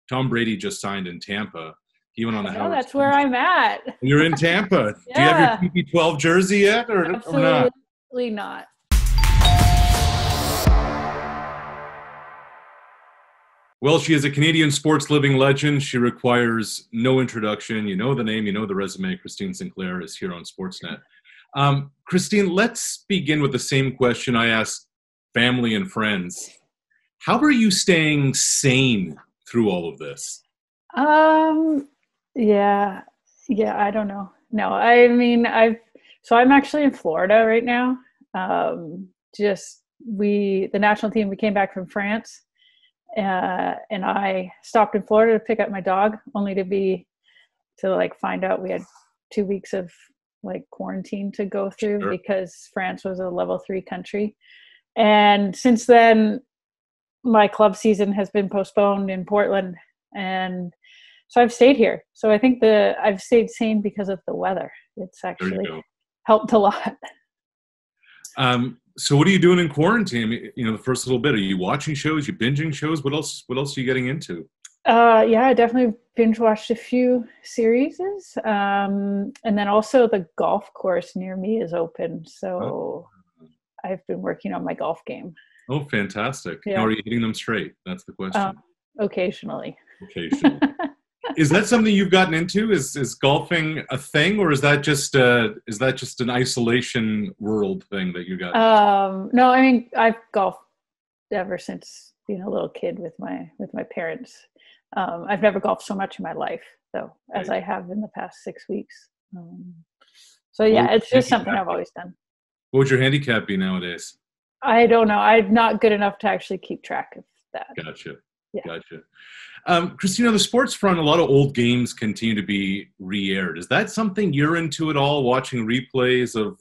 Tom Brady just signed in Tampa. He went on the Howard. That's where I'm at. You're in Tampa. Yeah. Do you have your TP12 jersey yet, or not? Absolutely not. Well, she is a Canadian sports living legend. She requires no introduction. You know the name, you know the resume. Christine Sinclair is here on Sportsnet. Christine, let's begin with the same question I asked family and friends. How are you staying sane through all of this? Yeah, I don't know. No, I mean, I'm actually in Florida right now. The national team, we came back from France, and I stopped in Florida to pick up my dog, only to find out we had 2 weeks of quarantine to go through. Sure. Because France was a level 3 country. And since then, my club season has been postponed in Portland, and so I've stayed here. So I think I've stayed sane because of the weather. It's actually helped a lot. So what are you doing in quarantine? The first little bit, are you watching shows? You binging shows? What else are you getting into? I definitely binge watched a few series. And then also the golf course near me is open. So I've been working on my golf game. Oh, fantastic. Yeah. Now, are you hitting them straight? That's the question. Occasionally. Is that something you've gotten into? Is golfing a thing, or is that just an isolation world thing that you got? No, I mean, I've golfed ever since being a little kid with my parents. I've never golfed so much in my life, though, as I have in the past 6 weeks. It's just something I've always done. What would your handicap be nowadays? I don't know. I'm not good enough to actually keep track of that. Gotcha. Yeah. Gotcha. Christine, on the sports front, a lot of old games continue to be re-aired. Is that something you're into at all, watching replays of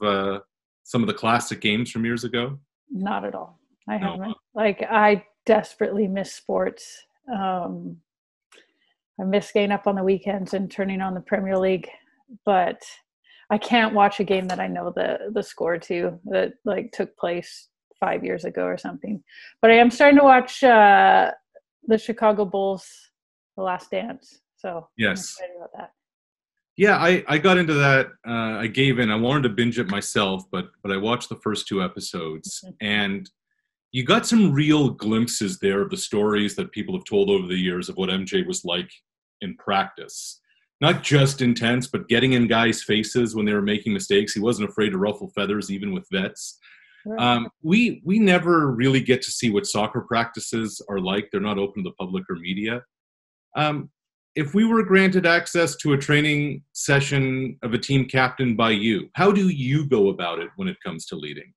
some of the classic games from years ago? Not at all. I haven't. I desperately miss sports. I miss getting up on the weekends and turning on the Premier League, but I can't watch a game that I know the score to, that took place 5 years ago or something. But I am starting to watch the Chicago Bulls, The Last Dance. So yes. I'm excited about that. Yeah, I got into that. I gave in. I wanted to binge it myself, but I watched the first 2 episodes, and you got some real glimpses there of the stories that people have told over the years of what MJ was like in practice. Not just intense, but getting in guys' faces when they were making mistakes. He wasn't afraid to ruffle feathers, even with vets. Right. We never really get to see what soccer practices are like. They're not open to the public or media. If we were granted access to a training session of a team captained by you, how do you go about it when it comes to leading?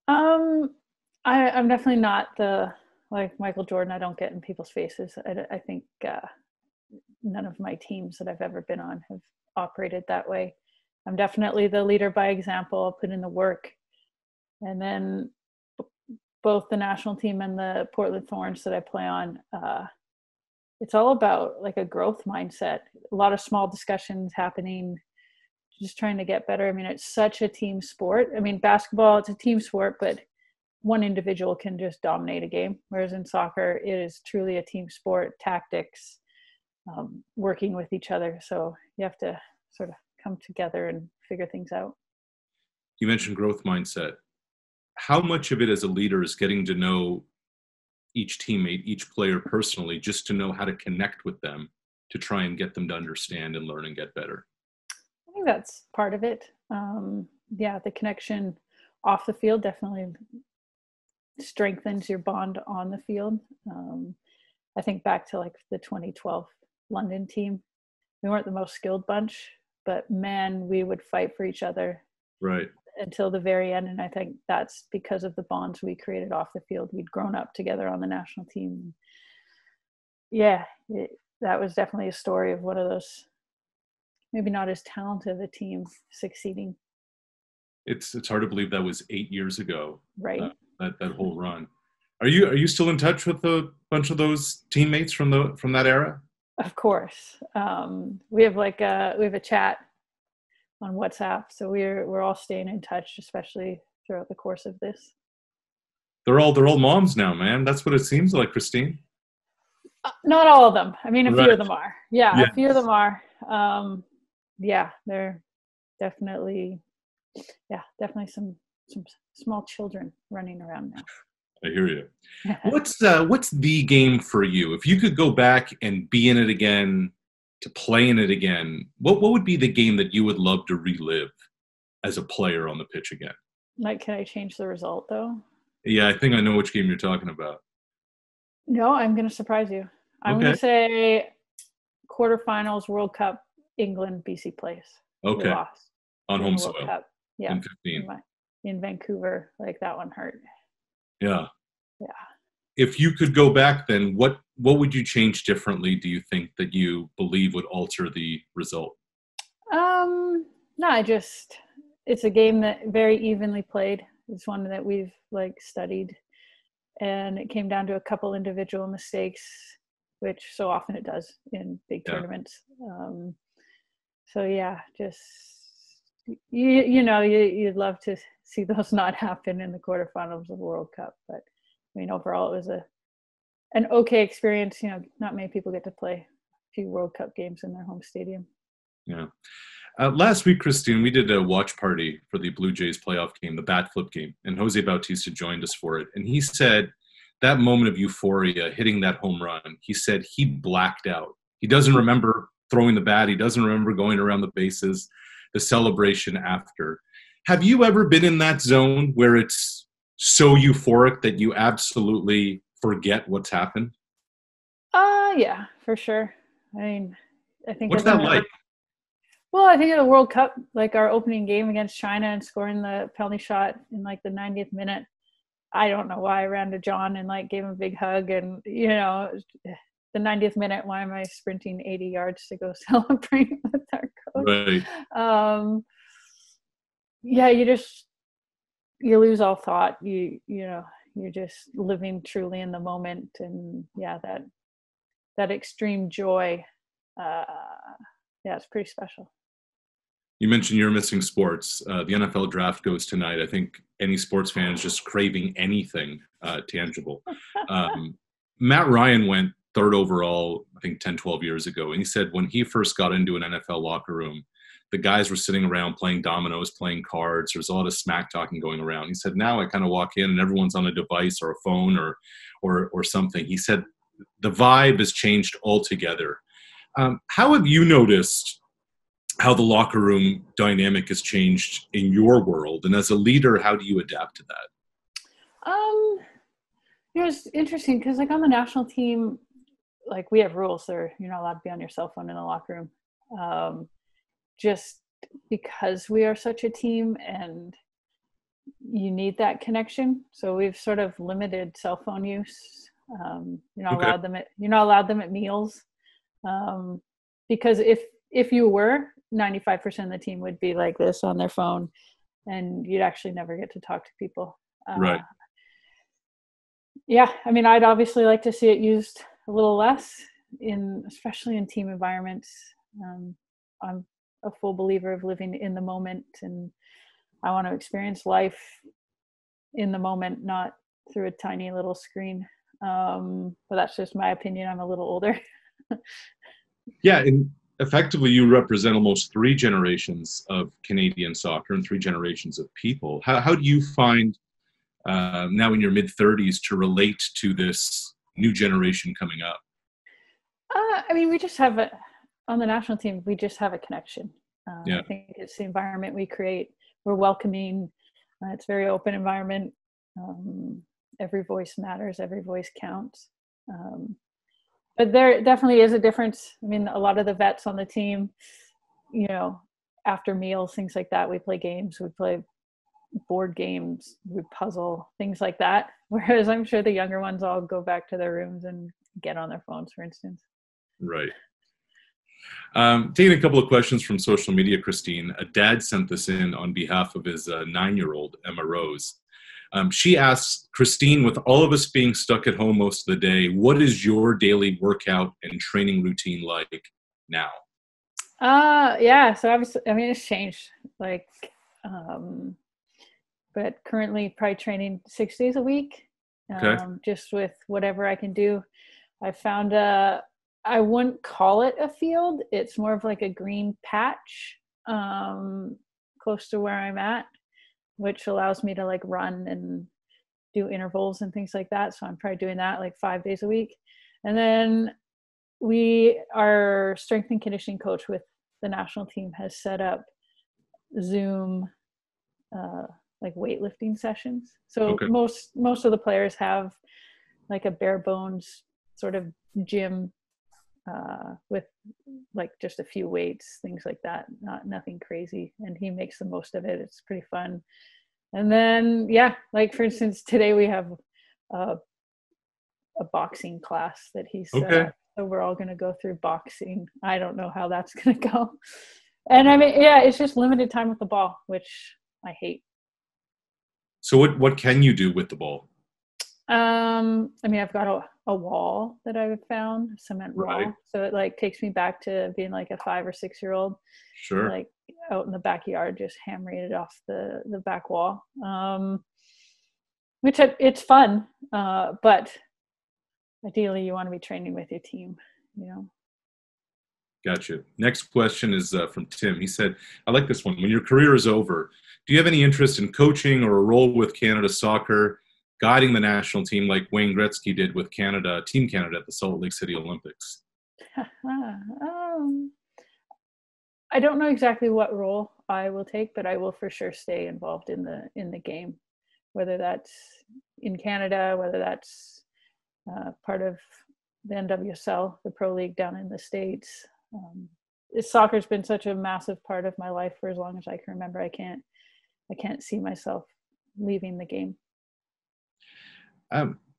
I'm definitely not like Michael Jordan. I don't get in people's faces. I think none of my teams that I've ever been on have operated that way. I'm definitely the leader by example. I'll put in the work. And then both the national team and the Portland Thorns that I play on, it's all about a growth mindset. A lot of small discussions happening, just trying to get better. I mean, it's such a team sport. I mean, basketball, it's a team sport, but one individual can just dominate a game. Whereas in soccer, it is truly a team sport, tactics, working with each other. So you have to sort of come together and figure things out. You mentioned growth mindset. How much of it as a leader is getting to know each teammate, each player personally, just to know how to connect with them to try and get them to understand and learn and get better? I think that's part of it. The connection off the field definitely strengthens your bond on the field. I think back to the 2012 London team. We weren't the most skilled bunch, but man, we would fight for each other. Right. Until the very end. And I think that's because of the bonds we created off the field. We'd grown up together on the national team. Yeah, that was definitely a story of one of those, maybe not as talented a team succeeding. It's hard to believe that was 8 years ago. Right. That whole run. Are you still in touch with a bunch of those teammates from that era? Of course. We have a chat on WhatsApp, so we're all staying in touch, especially throughout the course of this. They're all moms now, man. That's what it seems like, Christine. Not all of them. I mean, a few Right. of them are. Yeah, a few of Yes. them are. Yeah, they're definitely, definitely some small children running around I hear you. now. What's the game for you? If you could go back and be in it again, to play in it again, what would be the game that you would love to relive as a player on the pitch again? Like, can I change the result though? Yeah, I think I know which game you're talking about. No, I'm going to surprise you. I'm going Okay. to say quarterfinals World Cup, England, BC Place. We Okay. lost On in home the World soil Cup. Yeah, in 15. in Vancouver. Like, that one hurt. Yeah. Yeah. If you could go back then, what would you change differently, do you think, that you believe would alter the result? No, it's a game that very evenly played. It's one that we've like studied, and it came down to a couple individual mistakes, which so often it does in big Yeah. tournaments. So yeah, just you'd love to see those not happen in the quarterfinals of the World Cup, but I mean overall it was an okay experience. Not many people get to play a few World Cup games in their home stadium. Yeah. Last week, Christine, we did a watch party for the Blue Jays playoff game, the bat flip game, and Jose Bautista joined us for it. And he said that moment of euphoria, hitting that home run, he said he blacked out. He doesn't remember throwing the bat. He doesn't remember going around the bases, the celebration after. Have you ever been in that zone where it's so euphoric that you absolutely forget what's happened? Yeah, for sure. I mean, I think What's as that like? well, I think of the World Cup, like our opening game against China and scoring the penalty shot in like the 90th minute. I don't know why I ran to John and like gave him a big hug, and the 90th minute, why am I sprinting 80 yards to go celebrate with our coach? Right. Yeah, you lose all thought. You're just living truly in the moment, and yeah, that extreme joy. Yeah, it's pretty special. You mentioned you're missing sports. The NFL draft goes tonight. I think any sports fan is just craving anything tangible. Matt Ryan went third overall, I think 10, 12 years ago. And he said when he first got into an NFL locker room, the guys were sitting around playing dominoes, playing cards. There's a lot of smack talking going around. He said, now I kind of walk in and everyone's on a device or a phone or something. He said, the vibe has changed altogether. How have you noticed how the locker room dynamic has changed in your world? And as a leader, how do you adapt to that? It's interesting because like on the national team, like we have rules there. You're not allowed to be on your cell phone in the locker room. Just because we are such a team and you need that connection. So we've sort of limited cell phone use. You're not allowed them at meals. Because if you were, 95% of the team would be like this on their phone, and you'd actually never get to talk to people. Right. Yeah, I mean, I'd obviously like to see it used a little less, especially in team environments. I'm a full believer of living in the moment, and I want to experience life in the moment, not through a tiny little screen. But that's just my opinion. I'm a little older. Yeah, and effectively you represent almost 3 generations of Canadian soccer and 3 generations of people. How do you find now in your mid-30s to relate to this new generation coming up? I mean, on the national team, we just have a connection. Yeah. I think it's the environment we create. We're welcoming. It's a very open environment. Every voice matters. Every voice counts. But there definitely is a difference. I mean, a lot of the vets on the team, after meals, things like that, we play games. We play board games. We puzzle, things like that. Whereas I'm sure the younger ones all go back to their rooms and get on their phones, for instance. Right. Taking a couple of questions from social media, Christine. A dad sent this in on behalf of his 9-year-old, Emma Rose. She asks, Christine, with all of us being stuck at home most of the day, what is your daily workout and training routine like now? Yeah, so obviously, I mean, it's changed. But currently probably training 6 days a week, Okay. just with whatever I can do. I found I wouldn't call it a field. It's more of like a green patch close to where I'm at, which allows me to like run and do intervals and things like that. So I'm probably doing that like 5 days a week. And then our strength and conditioning coach with the national team has set up Zoom like weightlifting sessions. So Okay. most of the players have like a bare bones sort of gym with like just a few weights, things like that, nothing crazy. And he makes the most of it. It's pretty fun. And then, yeah, like for instance, today we have a boxing class that he set Okay. up. So we're all going to go through boxing. I don't know how that's going to go. And I mean, yeah, it's just limited time with the ball, which I hate. So what can you do with the ball? I mean, I've got a wall that I've found, a cement Right. wall. So it like takes me back to being like a 5 or 6 year old, Sure. like out in the backyard, just hammering it off the back wall. Which it's fun, but ideally you want to be training with your team, you know. Gotcha. Next question is from Tim. He said, I like this one. When your career is over, do you have any interest in coaching or a role with Canada Soccer, guiding the national team like Wayne Gretzky did with Canada, Team Canada at the Salt Lake City Olympics? I don't know exactly what role I will take, but I will for sure stay involved in the game, whether that's in Canada, whether that's part of the NWSL, the pro league down in the States. Soccer's been such a massive part of my life for as long as I can remember. I can't see myself leaving the game.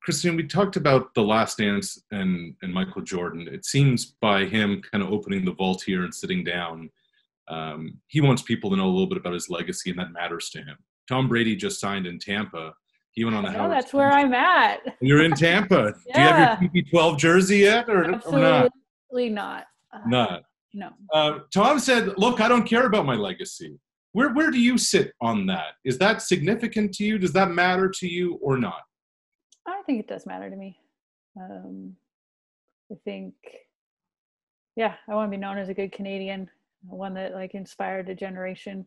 Christine, we talked about The Last Dance and Michael Jordan. It seems by him kind of opening the vault here and sitting down, he wants people to know a little bit about his legacy, and that matters to him. Tom Brady just signed in Tampa. He went on the Howard. That's where I'm at. You're in Tampa. Yeah. Do you have your TP12 jersey yet, or not? Absolutely not. Not. No. Tom said, "Look, I don't care about my legacy. Where do you sit on that? Is that significant to you? Does that matter to you or not?" I think it does matter to me. I think, yeah, I want to be known as a good Canadian, one that like inspired a generation,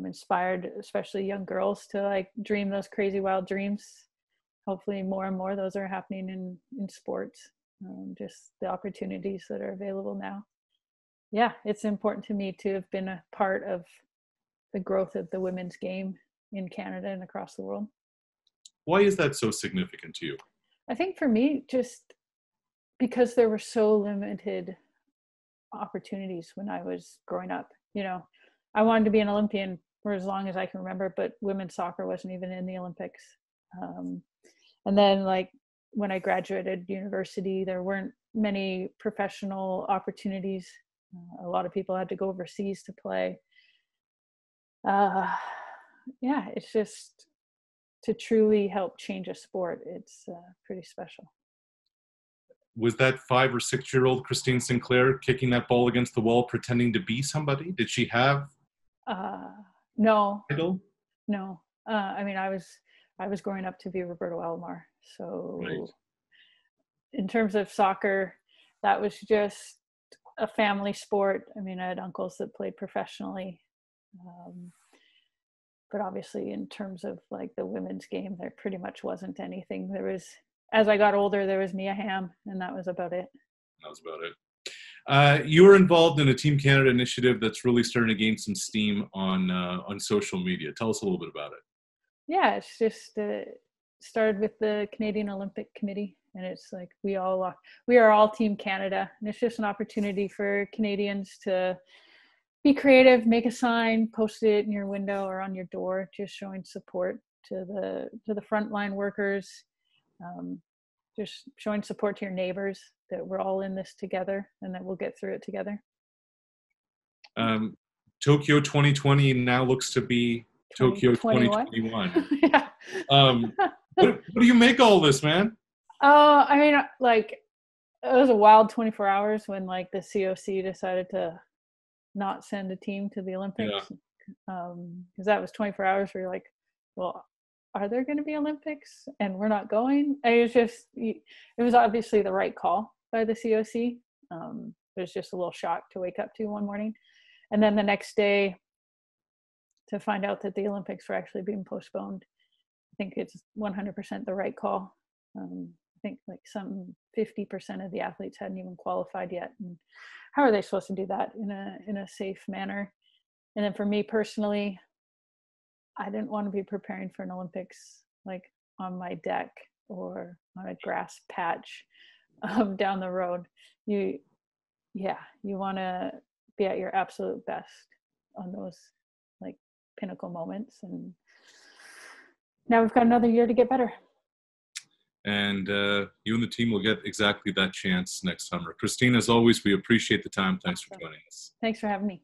inspired especially young girls to like dream those crazy wild dreams. Hopefully more and more those are happening in sports, just the opportunities that are available now. Yeah, it's important to me to have been a part of the growth of the women's game in Canada and across the world. Why is that so significant to you? I think for me, just because there were so limited opportunities when I was growing up. You know, I wanted to be an Olympian for as long as I can remember, but women's soccer wasn't even in the Olympics. And then like when I graduated university, there weren't many professional opportunities. A lot of people had to go overseas to play. Yeah, it's just to truly help change a sport. It's pretty special. Was that 5 or 6 year old Christine Sinclair kicking that ball against the wall, pretending to be somebody? Did she have? No. Idol? No. I mean, I was growing up to be Roberto Alomar. So Right. In terms of soccer, that was just a family sport. I mean, I had uncles that played professionally. But obviously in terms of like the women's game, there pretty much wasn't anything. There was, as I got older, there was Mia Hamm, and that was about it. That was about it. You were involved in a Team Canada initiative that's really starting to gain some steam on social media. Tell us a little bit about it. Yeah, it's just started with the Canadian Olympic Committee, and it's like we are all Team Canada, and it's just an opportunity for Canadians to be creative, make a sign, post it in your window or on your door, just showing support to the frontline workers, just showing support to your neighbors that we're all in this together and that we'll get through it together. Tokyo 2020 now looks to be Tokyo 2021. Yeah. What do you make of all this, man? I mean, like, it was a wild 24 hours when like the COC decided to not send a team to the Olympics. Because that was 24 hours where you're like, well, are there going to be Olympics and we're not going? It was obviously the right call by the COC. It was just a little shock to wake up to one morning. And then the next day to find out that the Olympics were actually being postponed. I think it's 100% the right call. I think like some 50% of the athletes hadn't even qualified yet. And how are they supposed to do that in a safe manner? And then for me personally, I didn't want to be preparing for an Olympics like on my deck or on a grass patch down the road. You want to be at your absolute best on those like pinnacle moments. And now we've got another year to get better. And you and the team will get exactly that chance next summer. Christine, as always, we appreciate the time. Thanks for joining us. Thanks for having me.